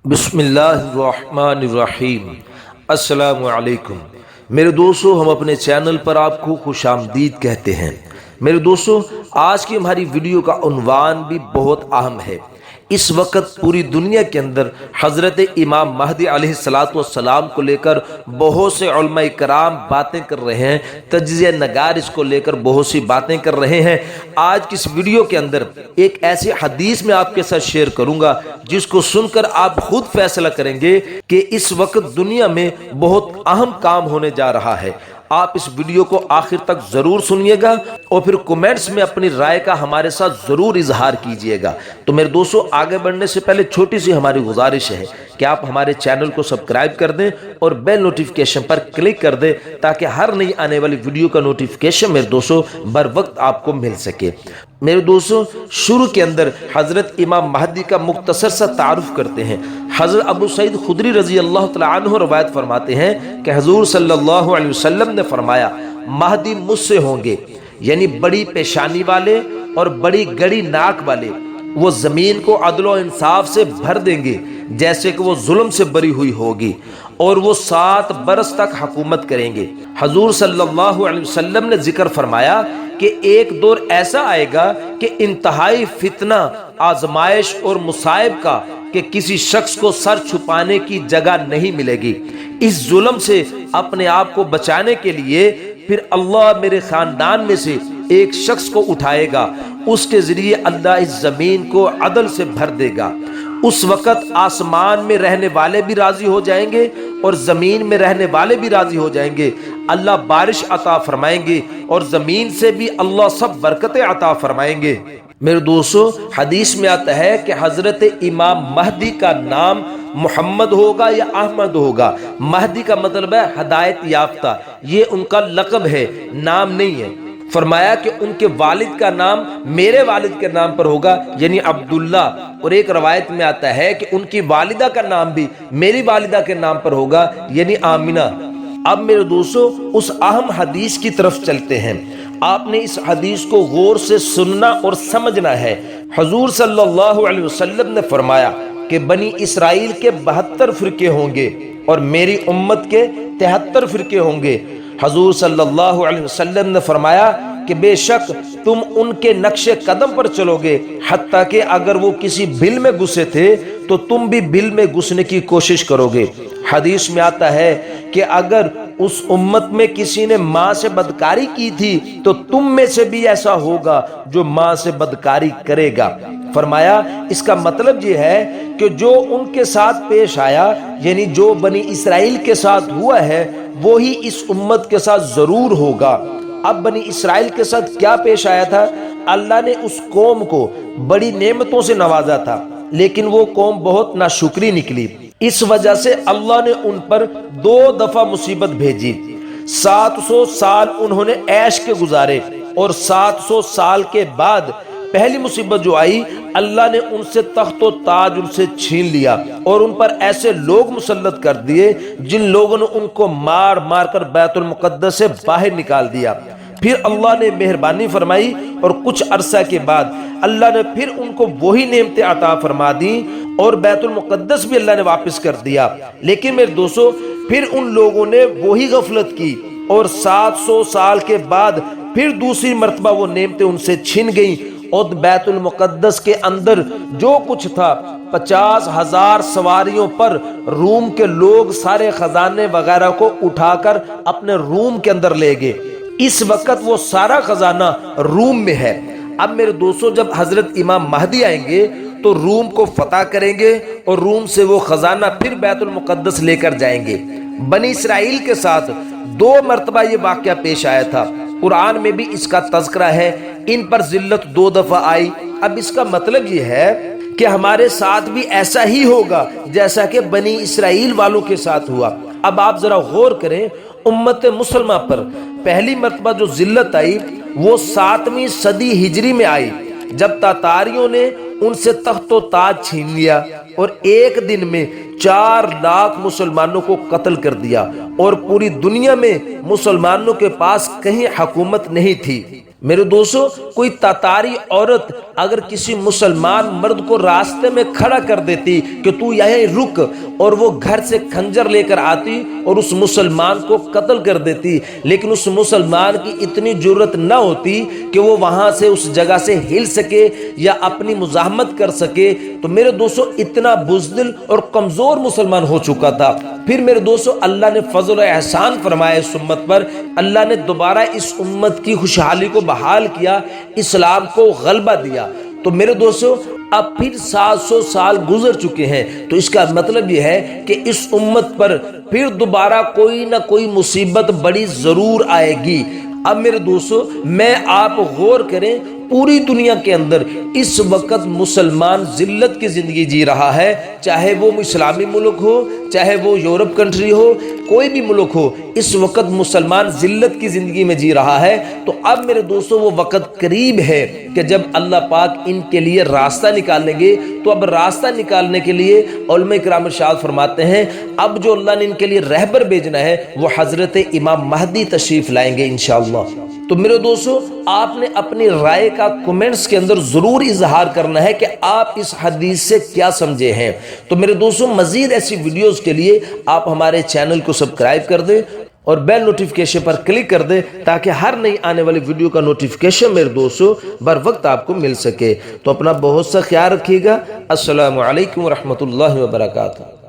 بسم اللہ الرحمن الرحیم۔ السلام علیکم میرے دوستو، ہم اپنے چینل پر آپ کو خوش آمدید کہتے ہیں۔ میرے دوستو، آج کی ہماری ویڈیو کا عنوان بھی بہت اہم ہے۔ اس وقت پوری دنیا کے اندر حضرت امام مہدی علیہ السلام کو لے کر بہت سے علماء کرام باتیں کر رہے ہیں، تجزیہ نگار اس کو لے کر بہت سی باتیں کر رہے ہیں۔ آج کی اس ویڈیو کے اندر ایک ایسی حدیث میں آپ کے ساتھ شیئر کروں گا جس کو سن کر آپ خود فیصلہ کریں گے کہ اس وقت دنیا میں بہت اہم کام ہونے جا رہا ہے۔ آپ اس ویڈیو کو آخر تک ضرور سنیے گا اور پھر کومنٹس میں اپنی رائے کا ہمارے ساتھ ضرور اظہار کیجئے گا۔ تو میرے دوستو، آگے بڑھنے سے پہلے چھوٹی سی ہماری گزارش ہے کہ آپ ہمارے چینل کو سبسکرائب کر دیں اور بیل نوٹیفیکیشن پر کلک کر دیں تاکہ ہر نئی آنے والی ویڈیو کا نوٹیفیکیشن میرے دوستو بر وقت آپ کو مل سکے۔ میرے دوستو، شروع کے اندر حضرت امام مہدی کا مختصر سا تعارف کرتے ہیں۔ حضرت ابو سعید خدری رضی اللہ تعالیٰ عنہ روایت فرماتے ہیں کہ حضور صلی اللہ علیہ وسلم نے فرمایا، مہدی مجھ سے ہوں گے، یعنی بڑی پیشانی والے اور بڑی گڑی ناک والے۔ وہ زمین کو عدل و انصاف سے بھر دیں گے جیسے کہ وہ ظلم سے بری ہوئی ہوگی، اور وہ 7 برس تک حکومت کریں گے۔ حضور صلی اللہ علیہ وسلم نے ذکر فرمایا کہ ایک دور ایسا آئے گا کہ انتہائی فتنہ، آزمائش اور مصائب کا کہ کسی شخص کو سر چھپانے کی جگہ نہیں ملے گی۔ اس ظلم سے اپنے آپ کو بچانے کے لیے پھر اللہ میرے خاندان میں سے ایک شخص کو اٹھائے گا، اس کے ذریعے اللہ اس زمین کو عدل سے بھر دے گا۔ اس وقت آسمان میں رہنے والے بھی راضی ہو جائیں گے اور زمین میں رہنے والے بھی راضی ہو جائیں گے۔ اللہ بارش عطا فرمائیں گے اور زمین سے بھی اللہ سب برکتیں عطا فرمائیں گے۔ میرے دوستو، حدیث میں آتا ہے کہ حضرت امام مہدی کا نام محمد ہوگا یا احمد ہوگا۔ مہدی کا مطلب ہے ہدایت یافتہ، یہ ان کا لقب ہے، نام نہیں ہے۔ فرمایا کہ ان کے والد کا نام میرے والد کے نام پر ہوگا، یعنی عبداللہ، اور ایک روایت میں آتا ہے کہ ان کی والدہ کا نام بھی میری والدہ کے نام پر ہوگا، یعنی آمنہ۔ اب میرے دوستو، اس اہم حدیث کی طرف چلتے ہیں۔ آپ نے اس حدیث کو غور سے سننا اور سمجھنا ہے۔ حضور صلی اللہ علیہ وسلم نے فرمایا کہ بنی اسرائیل کے 72 فرقے ہوں گے اور میری امت کے 73 فرقے ہوں گے۔ حضور صلی اللہ علیہ وسلم نے فرمایا کہ بے شک تم ان کے نقش قدم پر چلو گے، حتیٰ کہ اگر وہ کسی بل میں گھسے تھے تو تم بھی بل میں گھسنے کی کوشش کرو گے۔ حدیث میں آتا ہے کہ اگر اس امت میں کسی نے ماں سے بدکاری کی تھی تو تم میں سے بھی ایسا ہوگا جو ماں سے بدکاری کرے گا۔ فرمایا اس کا مطلب یہ ہے کہ جو ان کے ساتھ پیش آیا، یعنی جو بنی اسرائیل کے ساتھ ہوا ہے، وہی اس امت کے ساتھ ضرور ہوگا۔ اب بنی اسرائیل کے ساتھ کیا پیش آیا تھا؟ اللہ نے اس قوم کو بڑی نعمتوں سے نوازا تھا، لیکن وہ قوم بہت ناشکری نکلی۔ اس وجہ سے اللہ نے ان پر 2 دفعہ مصیبت بھیجی۔ 700 سال انہوں نے عیش کے گزارے، اور 700 سال کے بعد پہلی مصیبت جو آئی، اللہ نے ان سے تخت و تاج ان سے چھین لیا اور ان پر ایسے لوگ مسلط کر دیے جن لوگوں نے ان کو مار مار کر بیت المقدس سے باہر نکال دیا۔ پھر اللہ نے مہربانی فرمائی اور کچھ عرصہ کے بعد اللہ نے پھر ان کو وہی نعمتیں عطا فرما دیں اور بیت المقدس بھی اللہ نے واپس کر دیا۔ لیکن میرے دوستو، پھر ان لوگوں نے وہی غفلت کی اور 700 سال کے بعد پھر دوسری مرتبہ وہ نعمتیں ان سے چھن گئیں، اور بیت المقدس کے اندر جو کچھ تھا 50,000 سواریوں پر روم کے لوگ سارے خزانے وغیرہ کو اٹھا کر اپنے روم کے اندر لے گئے۔ اس وقت وہ سارا خزانہ روم میں ہے۔ اب میرے دوستو، جب حضرت امام مہدی آئیں گے تو روم کو فتح کریں گے اور روم سے وہ خزانہ پھر بیت المقدس لے کر جائیں گے۔ بنی اسرائیل کے ساتھ 2 مرتبہ یہ واقعہ پیش آیا تھا، قرآن میں بھی اس کا تذکرہ ہے۔ ان پر ذلت 2 دفعہ آئی۔ اب اس کا مطلب یہ ہے کہ ہمارے ساتھ بھی ایسا ہی ہوگا جیسا کہ بنی اسرائیل والوں کے ساتھ ہوا۔ اب آپ ذرا غور کریں، امت مسلمہ پر پہلی مرتبہ جو ذلت آئی وہ 7ویں صدی ہجری میں آئی، جب تاتاریوں نے ان سے تخت و تاج چھین لیا، اور ایک دن میں 4 لاکھ مسلمانوں کو قتل کر دیا، اور پوری دنیا میں مسلمانوں کے پاس کہیں حکومت نہیں تھی۔ میرے دوستو، کوئی تاتاری عورت اگر کسی مسلمان مرد کو راستے میں کھڑا کر دیتی کہ تو یہیں رک، اور وہ گھر سے خنجر لے کر آتی اور اس مسلمان کو قتل کر دیتی، لیکن اس مسلمان کی اتنی جرأت نہ ہوتی کہ وہ وہاں سے اس جگہ سے ہل سکے یا اپنی مزاحمت کر سکے، تو میرے دوستو اتنا بزدل اور کمزور مسلمان ہو چکا تھا۔ پھر میرے دوستو، اللہ نے فضل و احسان فرمایا اس امت پر، اللہ نے دوبارہ اس امت کی خوشحالی کو بحال کیا، اسلام کو غلبہ دیا۔ تو میرے دوستو، اب پھر 700 سال گزر چکے ہیں، تو اس کا مطلب یہ ہے کہ اس امت پر پھر دوبارہ کوئی نہ کوئی مصیبت بڑی ضرور آئے گی۔ اب میرے دوستو، میں آپ غور کریں، پوری دنیا کے اندر اس وقت مسلمان ذلت کی زندگی جی رہا ہے، چاہے وہ اسلامی ملک ہو، چاہے وہ یورپ کنٹری ہو، کوئی بھی ملک ہو، اس وقت مسلمان ذلت کی زندگی میں جی رہا ہے۔ تو اب میرے دوستو، وہ وقت قریب ہے کہ جب اللہ پاک ان کے لیے راستہ نکالیں گے۔ تو اب راستہ نکالنے کے لیے علماء کرام ارشاد فرماتے ہیں، اب جو اللہ نے ان کے لیے رہبر بھیجنا ہے وہ حضرت امام مہدی تشریف لائیں گے انشاءاللہ۔ تو میرے دوستو، آپ نے اپنی رائے کا کومنٹس کے اندر ضرور اظہار کرنا ہے کہ آپ اس حدیث سے کیا سمجھے ہیں۔ تو میرے دوستو، مزید ایسی ویڈیوز کے لیے آپ ہمارے چینل کو سبسکرائب کر دیں اور بیل نوٹیفیکیشن پر کلک کر دیں، تاکہ ہر نئی آنے والی ویڈیو کا نوٹیفیکیشن میرے دوستو بر وقت آپ کو مل سکے۔ تو اپنا بہت سا خیال رکھیے گا۔ السلام علیکم ورحمۃ اللہ وبرکاتہ۔